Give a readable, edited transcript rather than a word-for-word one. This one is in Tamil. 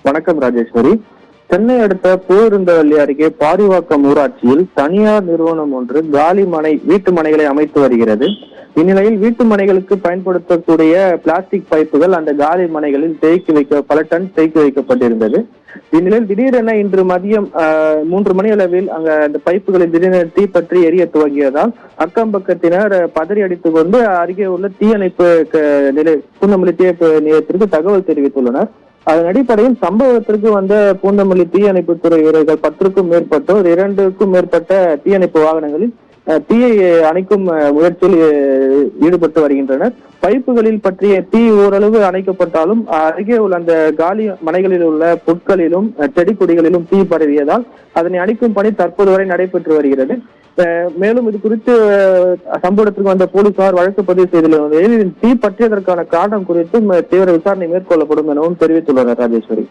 வணக்கம் ராஜேஸ்வரி. சென்னை அடுத்த பூவிருந்தவல்லி அருகே பாரிவாக்கம் ஊராட்சியில் தனியார் நிறுவனம் ஒன்று வீட்டு மனைகளை அமைத்து வருகிறது. இந்நிலையில் வீட்டு மனைகளுக்கு பயன்படுத்தக்கூடிய பிளாஸ்டிக் பைப்புகள் அந்த காலி மனைகளில் பல டன் தேக்கி வைக்கப்பட்டிருந்தது. இந்நிலையில் திடீரென இன்று மதியம் 3 மணி அளவில் அங்க அந்த பைப்புகளில் திடீரென தீப்பற்றி எரிய துவங்கியதால் அக்கம் பக்கத்தினர் பதறி அடித்துக் கொண்டு அருகே உள்ள தீயணைப்பு பூந்தமல்லி தீயணைப்பு நிலையத்திற்கு தகவல் தெரிவித்துள்ளனர். அதன் அடிப்படையில் சம்பவத்திற்கு வந்த பூந்தமல்லி தீயணைப்புத்துறை வீரர்கள் 10க்கும் மேற்பட்டோர் 2க்கும் மேற்பட்ட தீயணைப்பு வாகனங்களில் தீயை அணைக்கும் முயற்சியில் ஈடுபட்டு வருகின்றனர். பைப்புகளில் பற்றிய தீ ஓரளவு அணைக்கப்பட்டாலும் அருகே உள்ள அந்த காலி மனைகளில் உள்ள பொருட்களிலும் செடி கொடிகளிலும் தீ பரவியதால் அதனை அணைக்கும் பணி தற்போது வரை நடைபெற்று வருகிறது. மேலும் இது குறித்து சம்பவத்திற்கு வந்த போலீசார் வழக்கு பதிவு செய்துள்ள தீ பற்றியதற்கான காரணம் குறித்தும் தீவிர விசாரணை மேற்கொள்ளப்படும் எனவும் தெரிவித்துள்ளனர் ராஜேஸ்வரி.